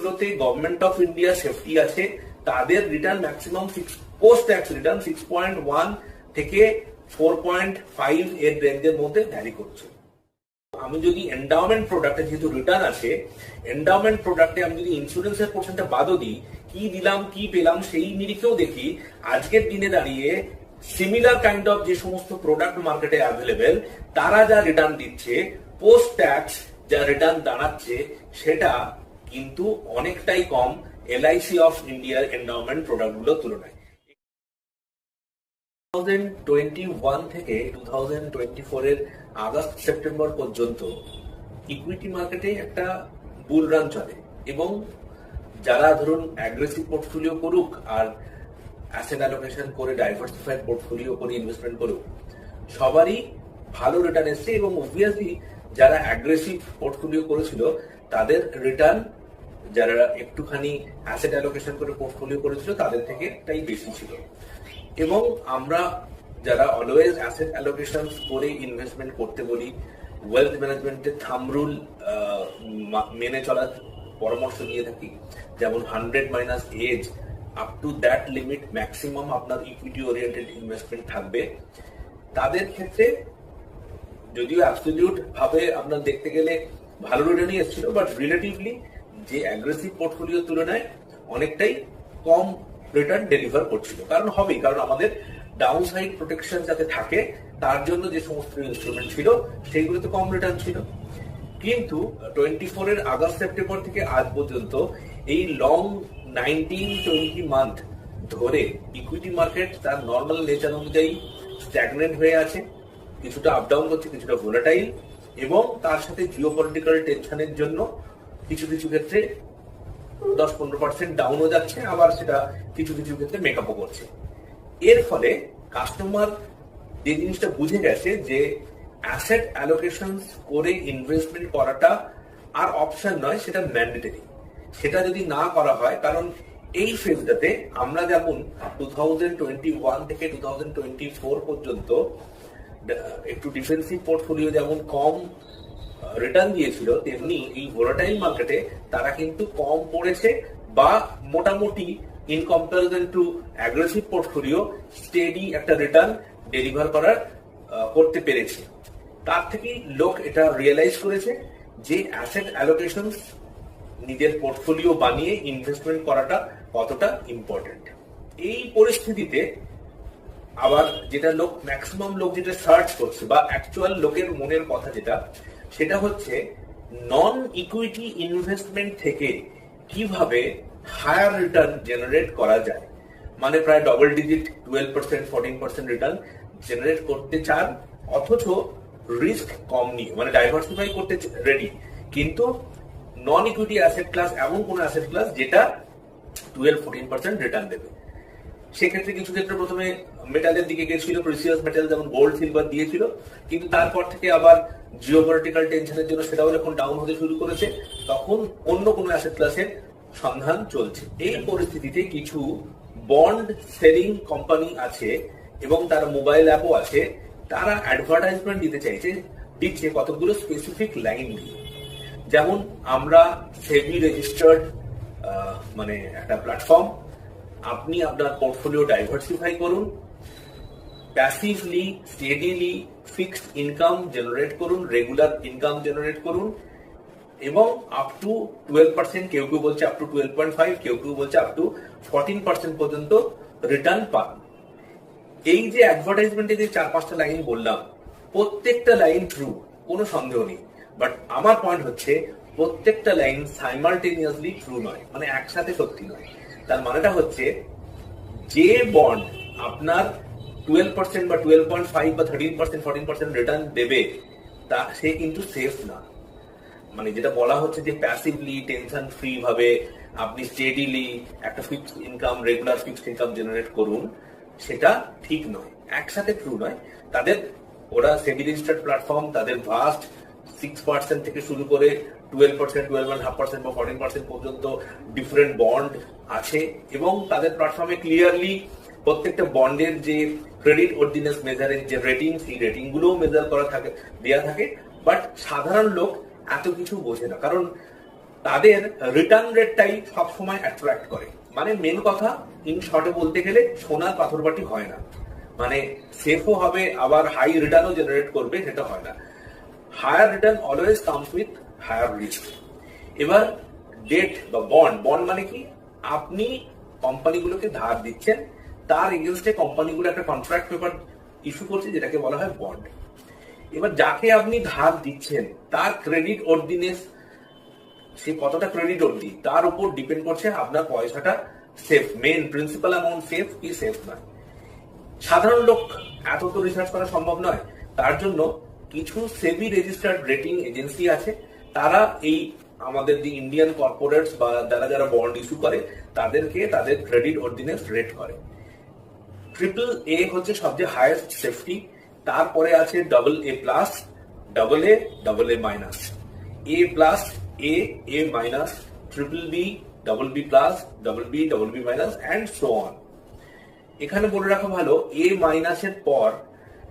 যেগুলোতে government of India safety আছে তাদের return maximum post tax return 6.1 থেকে 4.5 এর রেঞ্জের মধ্যে ভ্যারি করছে। আমি যদি এন্ডাওমেন্ট প্রোডাক্টে যেহেতু রিটার্ন আছে, এন্ডাওমেন্ট প্রোডাক্টে আমি যদি ইন্স্যুরেন্সের পোর্শনটা বাদও দিই, কি দিলাম কি পেলাম সেই নিরিখেও দেখি আজকের দিনে দাঁড়িয়ে সিমিলার কাইন্ড অফ যে সমস্ত প্রোডাক্ট মার্কেটে অ্যাভেলেবেল তারা যা রিটার্ন দিচ্ছে, পোস্ট ট্যাক্স যা রিটার্ন দাঁড়াচ্ছে সেটা কিন্তু অনেকটাই কম এলআইসি অফ ইন্ডিয়ার এন্ডাওমেন্ট প্রোডাক্টগুলোর তুলনায়। 2021 থেকে 2024 এর আগস্ট সেপ্টেম্বর পর্যন্ত ইকুইটি মার্কেটে একটা বুল রান চলে এবং যারা ধরুন অ্যাগ্রেসিভ পোর্টফোলিও করুক আর অ্যাসেট অ্যালোকেশন করে ডাইভার্সিফাইড পোর্টফোলিও করে ইনভেস্টমেন্ট করুক, সবারই ভালো রিটার্ন এসছে এবং অবভিয়াসলি যারা অ্যাগ্রেসিভ পোর্টফোলিও করেছিল তাদের রিটার্ন যারা একটুখানি অ্যাসেট অ্যালোকেশন করে পোর্টফোলিও করেছিল তাদের থেকে একটাই বেশি ছিল। এবং আমরা যারা অলওয়েজ অ্যাসেট অ্যালোকেশন করে ইনভেস্টমেন্ট করতে বলি, ওয়েলথ ম্যানেজমেন্টের থাম্ব রুল মেনে চলার পরামর্শ দিয়ে থাকি, যেমন 100 minus age up to that limit maximum আপনার ইকুইটি ওরিয়েন্টেড ইনভেস্টমেন্ট থাকবে। তাদের ক্ষেত্রে যদিও অ্যাবসলিউট ভাবে আপনার দেখতে গেলে ভালো রিটার্নই এসেছিল, বাট রিলেটিভলি যে অ্যাগ্রেসিভ পোর্টফোলিওর তুলনায় অনেকটাই কম রিটার্ন ডেলিভার করছিল। কারণ হবেই, কারণ আমাদের ডাউন সাইড প্রোটেকশন যাতে থাকে তার জন্য যে সমস্ত ইনস্ট্রুমেন্ট ছিল সেইগুলোতে কম রিটার্ন ছিল। কিন্তু 24 এর আগস্ট সেপ্টেম্বর থেকে আজ পর্যন্ত এই লং 19-20 মান্থ ধরে ইকুইটি মার্কেট তার নর্মাল নেচার অনুযায়ী স্ট্যাগনেন্ট হয়ে আছে, কিছুটা আপ ডাউন করছে, কিছুটা ভোলাটাইল, এবং তার সাথে জিওপলিটিক্যাল টেনশনের জন্য কিছু কিছু ক্ষেত্রে 10-15% ডাউনও যাচ্ছে, আবার সেটা কিছু কিছু ক্ষেত্রে মেকআপও করছে। এর ফলে কাস্টমার যে জিনিসটা বুঝে গেছে যে অ্যাসেট অ্যালোকেশন করে ইনভেস্টমেন্ট করাটা আর অপশন নয়, সেটা ম্যান্ডেটরি। সেটা যদি না করা হয়, কারণ এই ফেজটাতে আমরা যেমন 2021 থেকে 2024 পর্যন্ত একটু ডিফেন্সিভ পোর্টফোলিও যেমন কম রিটার্ন দিয়েছিল, তেমনি এই ভোলাটাইল মার্কেটে তারা কিন্তু কম পড়েছে বা মোটামুটি in comparison two aggressive portfolio steady একটা রিটার্ন ডেলিভার করতে পেরেছে। তার থেকেই লোক এটা রিয়েলাইজ করেছে যে অ্যাসেট অ্যালোকেশন নিজের পোর্টফোলিও বানিয়ে ইনভেস্টমেন্ট করাটা কতটা ইম্পর্টেন্ট। এই পরিস্থিতিতে আবার যেটা ম্যাক্সিমাম লোক যেটা সার্চ করছে বা অ্যাকচুয়াল লোকের মনের কথা যেটা, সেটা হচ্ছে নন ইকুইটি ইনভেস্টমেন্ট থেকে কিভাবে হায়ার রিটার্ন জেনারেট করা যায়। মানে প্রায় ডবল ডিজিট 12%, 14% রিটার্ন জেনারেট করতে চান, অথচ রিস্ক কম নিয়ে, মানে ডাইভার্সিফাই করতে রেডি, কিন্তু নন ইকুইটি অ্যাসেট ক্লাস এমন কোন অ্যাসেট ক্লাস যেটা 12-14% রিটার্ন দেবে। সেক্ষেত্রে কিছু ক্ষেত্রে প্রথমে মেটালের দিকে গেছিল, প্রিসিয়াস মেটাল যেমন গোল্ড সিলভার দিয়েছিল, কিন্তু তারপর থেকে আবার জিওপলিটিক্যাল টেনশনের জন্য সেটাও যখন ডাউন হতে শুরু করেছে, তখন অন্য কোনো অ্যাসেট ক্লাসের সন্ধান চলছে। এই পরিস্থিতিতে কিছু বন্ড সেলিং কোম্পানি আছে এবং তার মোবাইল অ্যাপও আছে, তারা অ্যাডভার্টাইজমেন্ট দিচ্ছে কতগুলো স্পেসিফিক লাইন দিয়ে। যেমন আমরা সেবি রেজিস্টার্ড মানে একটা প্ল্যাটফর্ম, আপনি আপনার পোর্টফোলিও ডাইভার্সিফাই করুন, passively steadily fixed income generate করুন, রেগুলার ইনকাম জেনারেট করুন, এবং আপ টু 12%, কেউ কেউ বলছে আপ টু 12.5, কেউ কেউ বলছে আপ টু 14% পর্যন্ত রিটার্ন পান। এই যে অ্যাডভার্টাইজমেন্টে যে 4-5টা লাইন বললাম, প্রত্যেকটা লাইন ট্রু, কোনো সন্দেহ নেই, বাট আমার পয়েন্ট হচ্ছে প্রত্যেকটা লাইন সাইমালটেনিয়াসলি ট্রু নয়, মানে একসাথে সত্যি নয়। তার মানেটা হচ্ছে যে বন্ড আপনার 12% বা 12.5 বা 13%, 14% রিটার্ন দেবে, তা সে কিন্তু সেফ না। মানে যেটা বলা হচ্ছে যে প্যাসিভলি টেনশন ফ্রি ভাবে আপনি স্টেডিলি একটা fixed income, regular fixed income generate করুন, সেটা ঠিক নয়, একসাথে ট্রু নয়। ওরা সেবি রেজিস্টার্ড প্ল্যাটফর্ম, তাদের ভাস্ট 6% থেকে শুরু করে 12%, 12.5% বা 14% পর্যন্ত ডিফারেন্ট বন্ড আছে, এবং তাদের প্ল্যাটফর্মে ক্লিয়ারলি প্রত্যেকটা বন্ডের যে ক্রেডিট অর্ডিনেন্স মেজারের যে রেটিং, সেই রেটিং গুলোও মেজার করা থাকে, দেওয়া থাকে। বাট সাধারণ লোক এত কিছু বোঝে না, কারণ তাদের রিটার্ন রেটটাই সবসময় অ্যাট্রাক্ট করে। মানে মেন কথা, ইন শর্টে বলতে গেলে সোনার পাথরবাটি হয় না, মানে সেফও হবে আবার হাই রিটার্নও জেনারেট করবে, সেটা হয় না। Higher return always comes with higher risk. এবার ডেট বা বন্ড, বন্ড মানে কি, আপনি কোম্পানিগুলোকে ধার দিচ্ছেন, তার এগেনস্টে কোম্পানিগুলো একটা কন্ট্রাক্ট পেপার ইস্যু করছে যেটাকে বলা হয় বন্ড। এবার যাকে আপনি ধার দিচ্ছেন তার ক্রেডিট অর্ডিনেন্স, সে কতটা ক্রেডিট অবধি তার উপর ডিপেন্ড করছে আপনার পয়সাটা safe, main principal amount safe কি সেফ নয়। সাধারণ লোক এত তো রিসার্চ করা সম্ভব নয়, তার জন্য কিছু সেবি রেজিস্টার্ড রেটিং এজেন্সি আছে, তারা এই আমাদের যে ইন্ডিয়ান কর্পোরেটস বা যারা যারা বন্ড ইস্যু করে তাদেরকে তাদের ক্রেডিট অর্ডিনেন্স রেট করে। ট্রিপল এ হচ্ছে সবচেয়ে হাইয়েস্ট সেফটি, তারপরে আছে double A plus, double A minus, A plus, A minus, triple B, double B plus, double B minus and so on. এখানে বলে রাখা ভালো, এ মাইনাসের পর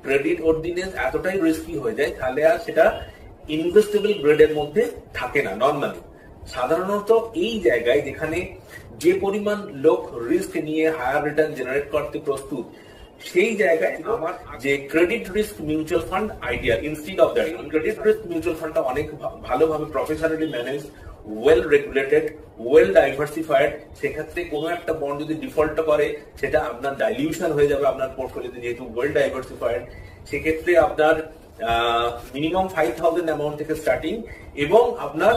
ক্রেডিট অর্ডিনেন্স এতটাই রিস্কি হয়ে যায়, তাহলে আর সেটা ইনভেস্টেবল গ্রেডের মধ্যে থাকে না নর্মালি। সাধারণত এই জায়গায় যেখানে যে পরিমাণ লোক রিস্ক নিয়ে হায়ার রিটার্ন জেনারেট করতে প্রস্তুত, সেই জায়গায় আমার যে credit risk mutual fund idea, instead of that credit risk mutual ফান্ডটা অনেক ভালোভাবে professionally manage, well regulated, well diversified. সেক্ষেত্রে কোনো একটা বন্ড যদি ডিফল্ট করে সেটা আপনার ডাইলিউশন হয়ে যাবে আপনার পোর্টফোলিওতে, যেহেতু ওয়েল ডাইভার্সিফাইড। সেক্ষেত্রে আপনার মিনিমাম 5,000 অ্যামাউন্ট থেকে স্টার্টিং এবং আপনার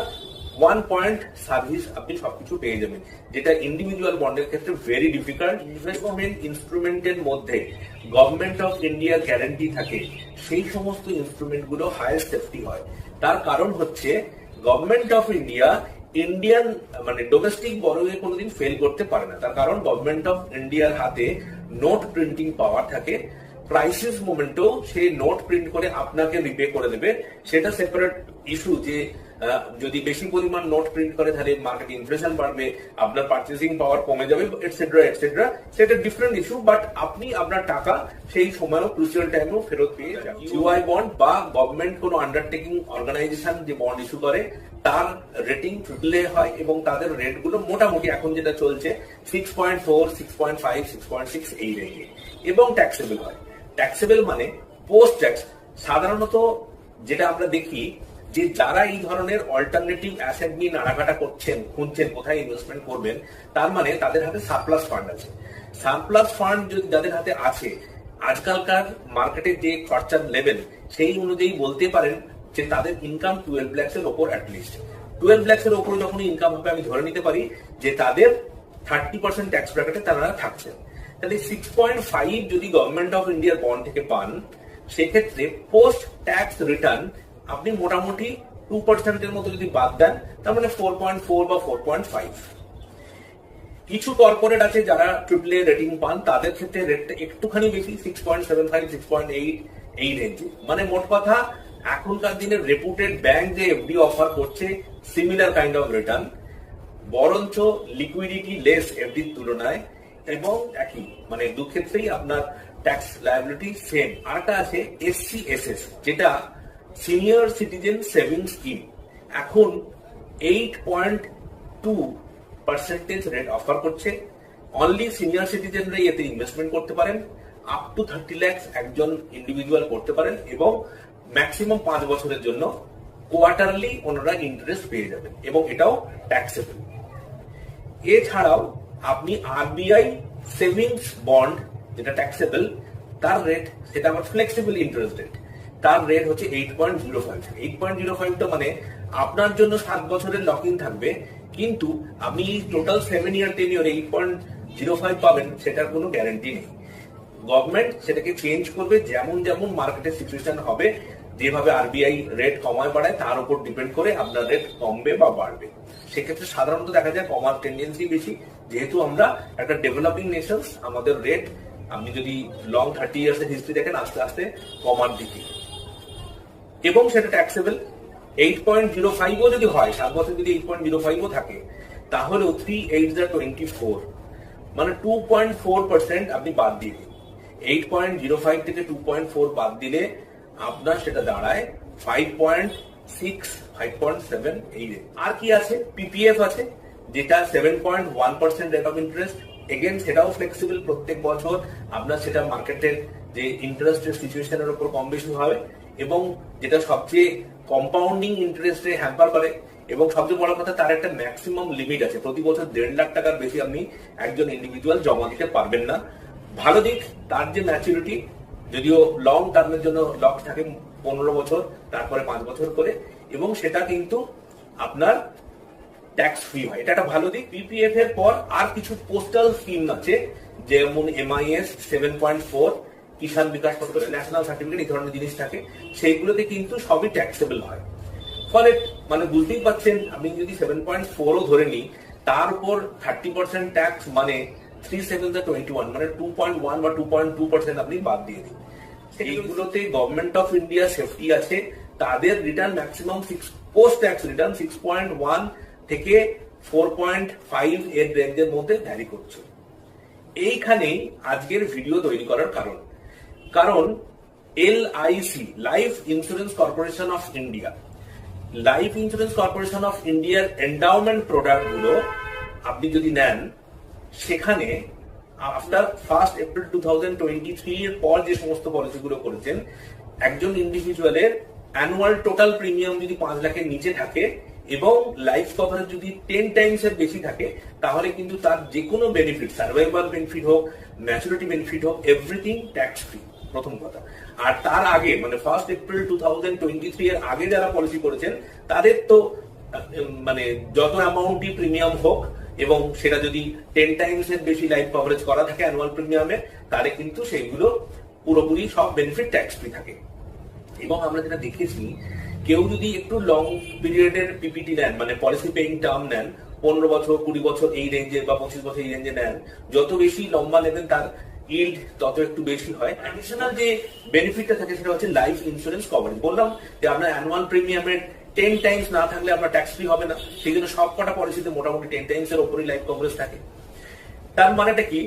1 পয়েন্ট সার্ভিস আপনি সবকিছু পেয়ে যাবেন, যেটা ইন্ডিভিজুয়াল বন্ডের ক্ষেত্রে ভেরি ডিফিকাল্ট। ইনভেস্টমেন্ট ইনস্ট্রুমেন্টের মধ্যে গভর্নমেন্ট অফ ইন্ডিয়া গ্যারান্টি থাকে, সেই সমস্ত ইনস্ট্রুমেন্ট গুলো হাইয়েস্ট সেফটি হয়। তার কারণ হচ্ছে গভর্নমেন্ট অফ ইন্ডিয়া ইন্ডিয়ান মানে ডোমেস্টিক বরোয়ে কোনোদিন ফেল করতে পারে না। তার কারণ গভর্নমেন্ট অফ ইন্ডিয়ার হাতে নোট প্রিন্টিং পাওয়ার থাকে, ক্রাইসিস মোমেন্টেও সে নোট প্রিন্ট করে আপনাকে রিপে করে দেবে। সেটা সেপারেট ইস্যু যে যদি বেশি পরিমাণ নোট প্রিন্ট করে তাহলে মার্কেট ইনফ্লেশন বাড়বে, আপনার পার্চেসিং পাওয়ার কমে যাবে, এটসেট্রা এটসেট্রা, সেটা ডিফারেন্ট ইস্যু। বাট আপনি আপনার টাকা সেই সময়ও ক্রুশিয়াল টাইমেও ফেরত পেয়ে যান। ইউআই বন্ড বা গভর্নমেন্ট কোনো আন্ডারটেকিং অর্গানাইজেশন যে বন্ড ইস্যু করে তার রেটিং ট্রিপল এ হয় এবং তাদের রেট গুলো মোটামুটি এখন যেটা চলছে 6.4, 6.5, 6.6 এই রেঞ্জে, এবং ট্যাক্সেবল হয়। ট্যাক্সেবল মানে পোস্ট ট্যাক্স। সাধারণত যেটা আমরা দেখি যে যারা এই ধরনের অল্টারনেটিভ অ্যাসেট নিয়ে নাড়াঘাটা করছেন, খুঁজছেন কোথায় ইনভেস্টমেন্ট করবেন, তার মানে তাদের হাতে সারপ্লাস ফান্ড আছে। সারপ্লাস ফান্ড যদি যাদের হাতে আছে, আজকালকার মার্কেটের যে খরচার লেভেল সেই অনুযায়ী বলতে পারেন যে তাদের ইনকাম 12 lakhs এর ওপর অ্যাটলিস্ট। 12 lakhs এর ওপর যখন ইনকাম হবে আমি ধরে নিতে পারি যে তাদের 30% ট্যাক্স ব্র্যাকেটে তারা থাকছেন। তাহলে 6.5 যদি গভর্নমেন্ট অফ ইন্ডিয়ার বন্ড থেকে পান, সেক্ষেত্রে পোস্ট ট্যাক্স রিটার্ন আপনি মোটামুটি 2% এর মতো যদি বাদ দেন, তার মানে 4.4 বা 4.5। কিছু কর্পোরেট আছে যারা ট্রিপল এ রেটিং পান, তাদের ক্ষেত্রে রেটটা একটুখানি বেশি, 6.75, 6.8 এই রেঞ্জে। মানে মোট কথা এখনকার দিনের রেপুটেড ব্যাংক যে এফডি অফার করছে সিমিলার কাইন্ড অফ রিটার্ন, বরঞ্চ লিকুইডিটি লেস এফডির তুলনায়, এবং একই মানে দু ক্ষেত্রেই আপনার ট্যাক্স লায়াবিলিটি সেম। আরেকটা আছে SCSS, যেটা সিনিয়র সিটিজেন সেভিং স্কিম। এখন 8.2% রেট অফার করছে। অনলি সিনিয়র সিটিজেনরাই এতে ইনভেস্টমেন্ট করতে পারেন, আপ টু 30 lakhs একজন ইন্ডিভিজুয়াল করতে পারেন, এবং ম্যাক্সিমাম 5 বছরের জন্য কোয়ার্টারলি ওনারা ইন্টারেস্ট পেয়ে যাবেন, এবং এটাও ট্যাক্সেবল। এছাড়াও আপনি RBI সেভিংস বন্ড যেটা ট্যাক্সেবল, তার রেট সেটা আবার ফ্লেক্সিবল ইন্টারেস্ট রেট, তার রেট হচ্ছে 8.05। 8.05টা মানে আপনার জন্য 7 বছরের লক ইন থাকবে, কিন্তু আপনি টোটাল 7 year টেনিওর 8.05 পাবেন, সেটার কোনো গ্যারান্টি নেই। গভর্নমেন্ট সেটাকে চেঞ্জ করবে যেমন যেমন মার্কেটের সিচুয়েশন হবে, যেভাবে RBI রেট কমায় বাড়ায় তার উপর ডিপেন্ড করে আপনার রেট কমবে বা বাড়বে। সেক্ষেত্রে সাধারণত দেখা যায় কমার টেন্ডেন্সি বেশি, যেহেতু আমরা একটা ডেভেলপিং নেশনস, আমাদের রেট আপনি যদি লং 30 years এর হিস্ট্রি দেখেন আস্তে আস্তে কমার দিকে, এবং সেটা ট্যাক্সেবল। 8.05ও যদি হয়, 7 বছর যদি 8.05ও থাকে, তাহলেও 3/8 মানে 2.4% আপনি বাদ দিয়ে দিন। 8.05 থেকে 2.4 বাদ দিলে আপনার সেটা দাঁড়ায় 5.7 এই রেট। আর কি আছে? পিপিএফ আছে, যেটা 7.1% রেট অফ ইন্টারেস্ট। এগেন সেটাও ফ্লেক্সিবল, প্রত্যেক বছর আপনার সেটা মার্কেটের যে ইন্টারেস্টের সিচুয়েশনের উপর কম বেশি হবে, এবং যেটা সবচেয়ে কম্পাউন্ডিং ইন্টারেস্টে হ্যাম্পার করে, এবং সবচেয়ে বড় কথা তার একটা ম্যাক্সিমাম লিমিট আছে। প্রতি বছর 1.5 লাখ টাকার বেশি আপনি একজন ইন্ডিভিজুয়াল জমা দিতে পারবেন না। ভালো দিক, তার যে ম্যাচুরিটি, যদিও লং টার্মের জন্য লক থাকে 15 বছর, তারপরে 5 বছর করে, এবং সেটা কিন্তু আপনার ট্যাক্স ফ্রি হয়, এটা একটা ভালো দিক। পিপিএফ এর পর আর কিছু পোস্টাল স্কিম আছে, যেমন MIS 7.4, কিষাণ বিকাশ পত্র, ন্যাশনাল সার্টিফিকেট, এই ধরনের জিনিস থাকে, সেইগুলোতে কিন্তু সবই ট্যাক্সেবল হয়। ফলে মানে বুঝতেই পারছেন, আপনি যদি 7.4ও ধরে নিই, তার উপর 30% ট্যাক্স, মানে 3 7 21, মানে 2.1 বা 2.2% আপনি বাদ দিয়ে দিন। এইগুলোতে গভর্নমেন্ট অফ ইন্ডিয়া সেফটি আছে, তাদের return maximum post tax return 6.1 থেকে 4.5 এর রেঞ্জের মধ্যে ভ্যারি করছে। এইখানেই আজকের ভিডিও তৈরি করার কারণ LIC, life insurance corporation of India, life insurance corporation of ইন্ডিয়ার এন্ডাউমেন্ট প্রোডাক্ট গুলো আপনি যদি নেন, সেখানে আফটার 1 এপ্রিল 2023 এর পর যে সমস্ত পলিসিগুলো করেছেন, একজন ইন্ডিভিজুয়ালের অ্যানুয়াল টোটাল প্রিমিয়াম যদি 5 লাখের নিচে থাকে এবং লাইফ কভারেজ যদি 10 টাইমস এর বেশি থাকে, তাহলে কিন্তু তার যে কোনো বেনিফিট, সার্ভাইভাল বেনিফিট হোক, ম্যাচুরিটি বেনিফিট হোক, এভরিথিং ট্যাক্স ফ্রি, প্রথম কথা। আর তার আগে মানে 1 এপ্রিল 2023 এর আগে যারা পলিসি করেছেন, তাদের তো মানে যত অ্যামাউন্টই প্রিমিয়াম হোক, এবং সেটা যদি 10 টাইমস এর বেশি লাইফ কভারেজ করা থাকে অ্যানুয়াল প্রিমিয়ামে, তাহলে কিন্তু সেইগুলো পুরোপুরি সব বেনিফিট ট্যাক্স ফ্রি থাকে। এবং আমরা যেটা দেখেছি, কেউ যদি একটু লং পিরিয়ডের পিপিটি নেন, মানে পলিসি পেইং টার্ম নেন, 15 বছর 20 বছর এই রেঞ্জে বা 25 বছর এই রেঞ্জে নেন, যত বেশি লম্বা নেবেন তার ইল্ড তত একটু বেশি হয়। অ্যাডিশনাল যে বেনিফিটটা থাকে সেটা হচ্ছে লাইফ ইন্স্যুরেন্স কভারেজ। বললাম যে আপনার অ্যানুয়াল প্রিমিয়ামের 10 টাইমস না থাকলে আপনার ট্যাক্স ফ্রি হবে না, সেই জন্য সব কটা পলিসিতে মোটামুটি 10 টাইমস এর উপরই লাইফ কভারেজ থাকে। তার মানেটা কি,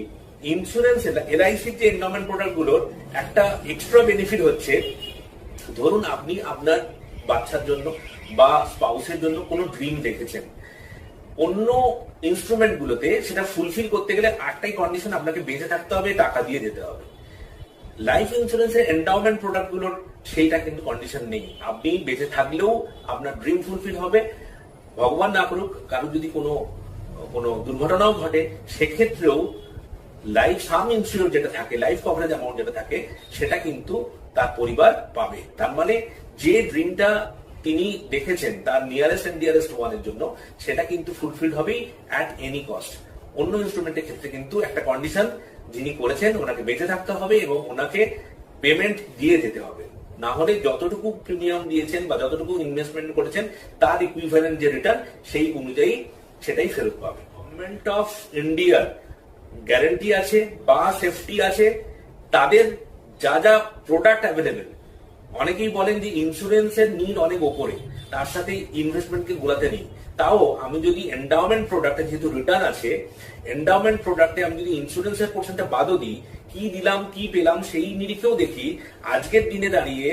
ইন্স্যুরেন্স LIC যে এন্ডাউমেন্ট প্রোডাক্ট গুলোর একটা এক্সট্রা বেনিফিট হচ্ছে, ধরুন আপনি আপনার বাচ্চার জন্য বা স্পাউসের জন্য কোনো ড্রিম দেখেছেন, অন্য ইনস্ট্রুমেন্ট গুলোতে সেটা ফুলফিল করতে গেলে একটাই কন্ডিশন, আপনাকে বেঁচে থাকতে হবে, টাকা দিয়ে যেতে হবে। লাইফ ইন্স্যুরেন্সের এন্ডাউমেন্ট প্রোডাক্ট গুলোর সেইটা কিন্তু কন্ডিশন নেই, আপনি বেঁচে থাকলেও আপনার ড্রিম ফুলফিল হবে। ভগবান না করুক কারো যদি কোনো দুর্ঘটনাও ঘটে, সেক্ষেত্রেও লাইফ সাম ইন্স্যুরেন্স যেটা থাকে, লাইফ কভারেজ অ্যামাউন্ট যেটা থাকে, সেটা কিন্তু তার পরিবার পাবে। তার মানে যে ড্রিমটা তিনি দেখেছেন তার নিয়ারেস্ট এন্ড ডিয়ারেস্ট ওয়ানের জন্য, সেটা কিন্তু ফুলফিল হবেই অ্যাট এনি কস্ট। অন্য ইনস্ট্রুমেন্টের ক্ষেত্রে কিন্তু একটা কন্ডিশন, যিনি করেছেন ওনাকে বেঁচে থাকতে হবে এবং ওনাকে পেমেন্ট দিয়ে যেতে হবে, না হলে যতটুকু প্রিমিয়াম দিয়েছেন বা যতটুকু ইনভেস্টমেন্ট করেছেন তার ইকুইভ্যালেন্ট যে রিটার্ন, সেই অনুযায়ী সেটাই ফেরত পাবে। গভর্নমেন্ট অফ ইন্ডিয়ার গ্যারান্টি আছে বা সেফটি আছে, তাদের যা যা প্রোডাক্ট অ্যাভেলেবেল। অনেকেই বলেন যে ইন্স্যুরেন্সের নিড অনেক ওপরে, তার সাথে ইনভেস্টমেন্টকে গোলাতে নেই। তাও আমি যদি এন্ডাউমেন্ট প্রোডাক্টে যেহেতু রিটার্ন আছে, এন্ডাউমেন্ট প্রোডাক্টে আমি যদি ইন্স্যুরেন্সের পোর্শনটা বাদও দিই, কি দিলাম কি পেলাম সেই নিরিখেও দেখি, আজকের দিনে দাঁড়িয়ে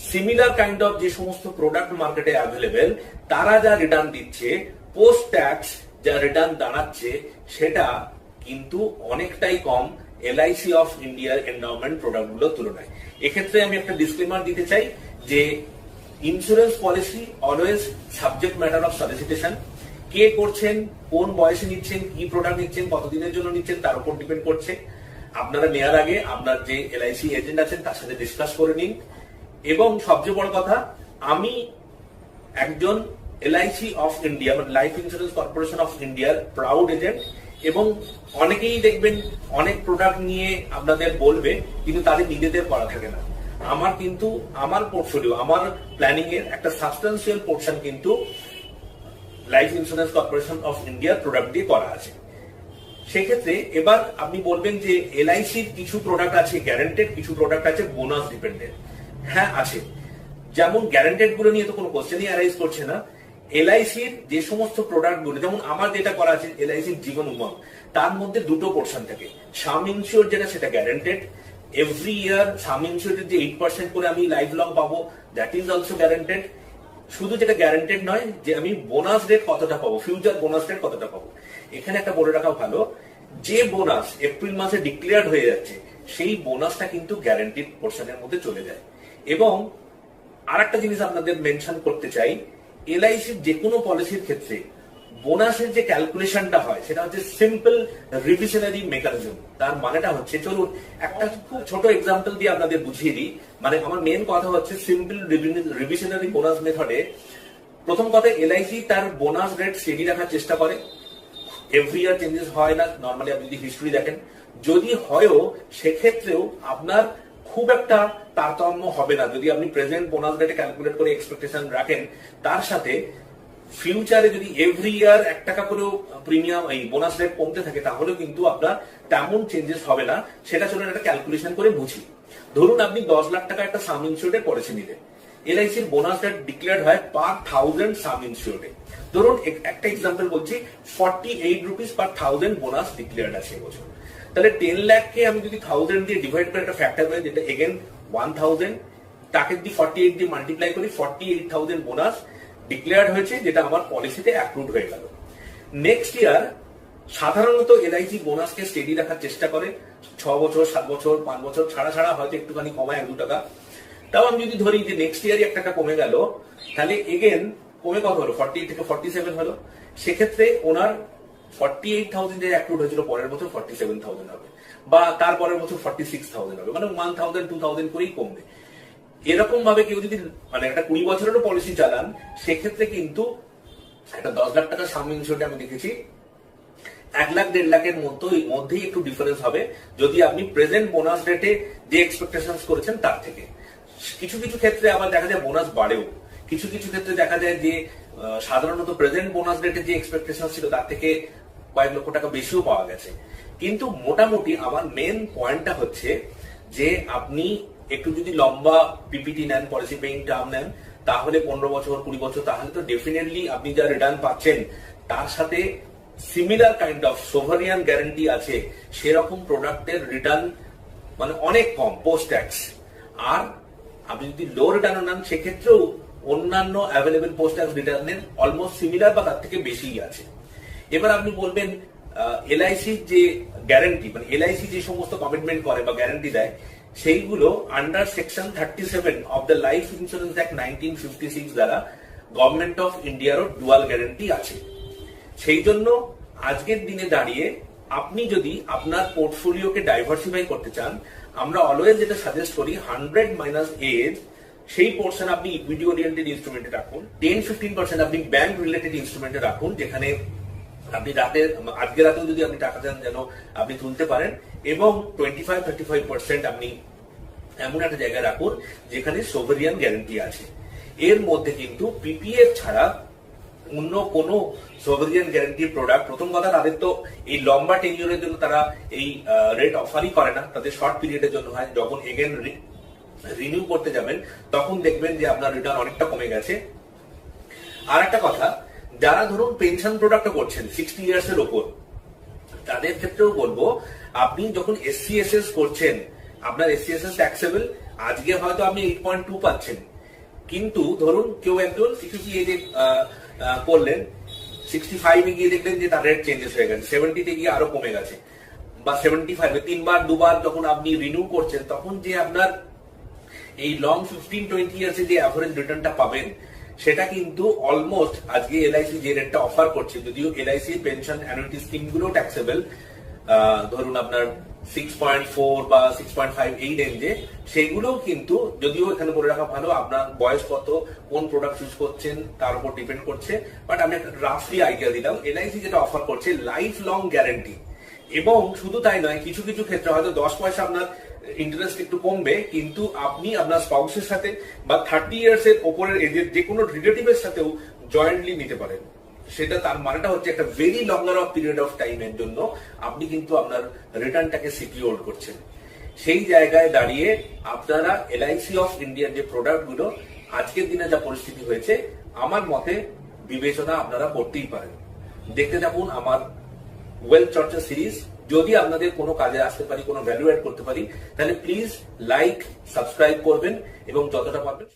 সিমিলার কাইন্ড অফ যে সমস্ত প্রোডাক্ট মার্কেটে অ্যাভেলেবেল, তারা যা রিটার্ন দিচ্ছে, পোস্ট ট্যাক্স যা রিটার্ন দাঁড়াচ্ছে, সেটা কিন্তু অনেকটাই কম LIC অফ ইন্ডিয়ার এন্ডাউমেন্ট প্রোডাক্ট গুলোর তুলনায়। এক্ষেত্রে আমি একটা ডিসক্লেমার দিতে চাই যে insurance policy always subject matter of solicitation. কে করছেন, কোন বয়সে নিচ্ছেন, কি প্রোডাক্ট নিচ্ছেন, কতদিনের জন্য নিচ্ছেন, তার উপর ডিপেন্ড করছে। আপনারা নেওয়ার আগে আপনার যে LIC এজেন্ট আছেন তার সাথে ডিসকাস করে নিন। এবং সবচেয়ে বড় কথা, আমি একজন LIC অফ ইন্ডিয়া মানে লাইফ ইন্স্যুরেন্স কর্পোরেশন অফ ইন্ডিয়ার প্রাউড এজেন্ট, এবং অনেকেই দেখবেন অনেক প্রোডাক্ট নিয়ে আপনাদের বলবে, কিন্তু তাদের নিজেদের করা থাকে না। আমার কিন্তু আমার পোর্টফোলিও, আমার প্ল্যানিং এর একটা সাবস্টেন্সিয়াল পোর্শন কিন্তু লাইফ ইন্স্যুরেন্স কর্পোরেশন অফ ইন্ডিয়ার প্রোডাক্ট দিয়ে করা আছে। সেক্ষেত্রে এবার আপনি বলবেন যে LICর কিছু প্রোডাক্ট আছে গ্যারান্টেড, কিছু প্রোডাক্ট আছে বোনাস ডিপেন্ডেন্ট। হ্যাঁ আছে, যেমন গ্যারান্টেড গুলো নিয়ে তো কোনো কোশ্চেনই অ্যারাইজ করছে না। LICর যে সমস্ত প্রোডাক্ট গুলো, যেমন আমার যেটা করা আছে LICর জীবন উমং, তার মধ্যে দুটো পোর্শন থাকে। সাম ইনসিওর যেটা, সেটা গ্যারান্টেড, এভরি ইয়ার সাম ইনসিওরের যে 8% করে আমি লাইফ লং পাবো, দ্যাট ইজ অলসো গ্যারান্টেড। শুধু যেটা গ্যারান্টেড নয় যে আমি বোনাস রেট কতটা পাবো, ফিউচার বোনাস রেট কতটা পাবো। এখানে একটা বলে রাখা ভালো, যে বোনাস এপ্রিল মাসে ডিক্লেয়ার হয়ে যাচ্ছে সেই বোনাসটা কিন্তু গ্যারান্টিড পোর্শনের মধ্যে চলে যায়। এবং আর একটা জিনিস আপনাদের মেনশন করতে চাই, এলআইসির যে কোনো পলিসির ক্ষেত্রে বোনাসের যে ক্যালকুলেশনটা হয় সেটা হচ্ছে সিম্পল রিভিশনারি মেকানিজম। তার মানেটা হচ্ছে, চলুন একটা খুব ছোট এক্সাম্পল দিয়ে আপনাদের বুঝিয়ে দিই। মানে আমার মেন কথা হচ্ছে সিম্পল রিভিশনারি বোনাস মেথডে প্রথম কথা, এলআইসি তার বোনাস রেট স্টেডি রাখার চেষ্টা করে। এভরি ইয়ার চেঞ্জেস হয় না, নর্মালি আপনি যদি হিস্ট্রি দেখেন, যদি হয়ও সেক্ষেত্রেও আপনার খুব একটা তারতম্য হবে না। যদি আপনি প্রেজেন্ট বোনাস রেটে ক্যালকুলেট করে এক্সপেকটেশন রাখেন, তার সাথে ফিউচারে যদি এভরি ইয়ার 1 টাকা করেও প্রিমিয়াম এই বোনাস রেট কমতে থাকে, তাহলেও কিন্তু আপনার তেমন চেঞ্জেস হবে না। সেটা চলুন একটা ক্যালকুলেশন করে বুঝি। ধরুন আপনি 10 লাখ টাকা একটা সাম ইনস্যুরেন্সে পলিসি নিলেন, এলআইসির বোনাস রেট ডিক্লেয়ার্ড হয় পার 1000 সাম ইনস্যুরেন্সে। ধরুন একটা এক্সাম্পল বলছি, 48 রুপিস পার 1000 বোনাস ডিক্লেয়ার্ড আছে এবছর। তাহলে 10 লাখকে আমি যদি 1000 দিয়ে ডিভাইড করে একটা ফ্যাক্টর করে, যেটা এগেন 1000, তাকে যদি 48 দিয়ে মাল্টিপ্লাই করি, 48,000 বোনাস ডিক্লেয়ার্ড হয়েছে, যেটা আমার পলিসিতে অ্যাপ্রুভ হয়ে গেল। নেক্সট ইয়ার সাধারণত এলআইসি বোনাসকে স্টেডি রাখার চেষ্টা করে, 6 বছর 7 বছর 5 বছর ছাড়া ছাড়া হয়তো একটুখানি কমায় 1-2 টাকা। তাও আমি যদি ধরি যে নেক্সট ইয়ারই 1 টাকা কমে গেল, তাহলে এগেন কমে কত হলো, 48 থেকে 47 হলো। সেক্ষেত্রে ওনার 48,000 যে অ্যাপ্রুভ হয়েছিল, পরের বছর 47,000 হবে, বা তারপরের বছর 46,000 হবে, মানে 1,000 2,000 করেই কমবে। এরকম ভাবে কেউ যদি মানে একটা 20 বছরেরও পলিসি চালান, সেক্ষেত্রে কিন্তু একটা 10 লাখ টাকা সাম ইনস্যুরেন্সে আমি দেখেছি 1 লাখ 1.5 লাখের মধ্যেই একটু ডিফারেন্স হবে, যদি আপনি প্রেজেন্ট বোনাস রেটে যে এক্সপেকটেশন করেছেন তার থেকে। কিছু কিছু ক্ষেত্রে আবার দেখা যায় বোনাস বাড়েও, কিছু কিছু ক্ষেত্রে দেখা যায় যে সাধারণত প্রেজেন্ট বোনাস রেটে যে এক্সপেকটেশন ছিল তার থেকে কয়েক লক্ষ টাকা বেশিও পাওয়া গেছে। কিন্তু মোটামুটি আমার মেন পয়েন্টটা হচ্ছে যে আপনি একটু যদি লম্বা পিপিটি নেন, পলিসি পেইং টার্ম নেন, তাহলে 15 বছর 20 বছর, তাহলে তো ডেফিনেটলি আপনি যা রিটার্ন পাচ্ছেন তার সাথে সিমিলার কাইন্ড অফ সোভারিয়ান গ্যারান্টি আছে, সেরকম প্রোডাক্টের রিটার্ন মানে অনেক কম পোস্ট ট্যাক্স। আর আপনি যদি লো রিটার্ন নেন, সেক্ষেত্রেও অন্যান্য অ্যাভেলেবেল পোস্ট ট্যাক্স রিটার্নের অলমোস্ট সিমিলার বা তার থেকে বেশিই আছে। এবার আপনি বলবেন এলআইসি যে গ্যারান্টি, মানে এলআইসি যে সমস্ত কমিটমেন্ট করে বা গ্যারান্টি দেয়, সেইগুলো under section 37 of the life insurance act 1956 দ্বারা গভর্নমেন্ট অফ ইন্ডিয়ারও ডুয়াল গ্যারান্টি আছে। সেই জন্য আজকের দিনে দাঁড়িয়ে আপনি যদি আপনার পোর্টফোলিওকে ডাইভার্সিফাই করতে চান, আমরা অলওয়েজ যেটা সাজেস্ট করি 100 মাইনাস এজ, সেই পোর্শন আপনি ইকুইটি ওরিয়েন্টেড ইনস্ট্রুমেন্টে রাখুন, 10-15% আপনি ব্যাংক রিলেটেড ইনস্ট্রুমেন্টে রাখুন, যেখানে আপনি আজকে রাতেও যদি আপনি টাকা চান যেন আপনি তুলতে পারেন, এবং 25-35% আপনি এমন একটা জায়গায় রাখুন যেখানে সোভারিয়ান গ্যারান্টি আছে। এর মধ্যে কিন্তু পিপিএফ ছাড়া অন্য কোনো সোভারিয়ান গ্যারান্টি প্রোডাক্ট, প্রথম কথা তাদের তো এই লম্বা টেনিউরের জন্য তারা এই রেট অফারই করে না, তাদের শর্ট পিরিয়ডের জন্য হয়। যখন এগেন রিনিউ করতে যাবেন তখন দেখবেন যে আপনার রিটার্ন অনেকটা কমে গেছে। আর একটা কথা, যারা ধরুন পেনশন প্রোডাক্ট করছেন 60 ইয়ার্স এর ওপর, তাদের ক্ষেত্রেও বলবো, আপনি যখন এসসিএসএস করছেন, আপনার এসসিএসএস ট্যাক্সেবল, আজকে হয়তো আপনি 8.2 পাচ্ছেন, কিন্তু ধরুন কেউ একজন 60 এজে করলেন, 65 এ গিয়ে দেখলেন যে তার রেট চেঞ্জেস হয়ে গেছে, 70 তে গিয়ে আরো কমে গেছে, বা 75 3বার 2বার যখন আপনি রিনিউ করছেন, তখন যে আপনার এই লং 15-20 ইয়ার্স যে অ্যাভারেজ রিটার্নটা পাবেন, সেটা কিন্তু অলমোস্ট আজকে এলআইসি যে রেটটা অফার করছে, যদিও এলআইসি পেনশন অ্যানুইটি স্কিম গুলো ট্যাক্সেবল, ধরুন আপনার 6.4 বা 6.5 এই রেঞ্জে, সেগুলোও কিন্তু, যদিও এখানে বলে রাখা ভালো আপনার বয়স কত, কোন প্রোডাক্ট ইউজ করছেন তার উপর ডিপেন্ড করছে, বাট আমি একটা রাফলি আইডিয়া দিলাম। এলআইসি যেটা অফার করছে লাইফ লং গ্যারান্টি, এবং শুধু তাই নয়, কিছু কিছু ক্ষেত্রে হয়তো 10 পয়সা আপনার ইন্টারেস্ট একটু কমবে, কিন্তু আপনি আপনার স্পাউসের সাথে বা 30 ইয়ার্স এর ওপরের এজের যে কোনো রিলেটিভের সাথেও জয়েন্টলি নিতে পারেন। সেটা তার মানেটা হচ্ছে একটা very longer of period of টাইমের জন্য আপনি কিন্তু আপনার রিটার্নটাকে সিকিউর করছেন। সেই জায়গায় দাঁড়িয়ে আপনারা এলআইসি অফ ইন্ডিয়ার যে প্রোডাক্টগুলো আজকের দিনে যা পরিস্থিতি হয়েছে, আমার মতে বিবেচনা আপনারা করতেই পারেন। দেখতে থাকুন আমার ওয়েলথ চর্চা সিরিজ। যদি আপনাদের কোনো কাজে আসতে পারি, কোনো ভ্যালু অ্যাড করতে পারি, তাহলে প্লিজ লাইক সাবস্ক্রাইব করবেন এবং যতটা পারবেন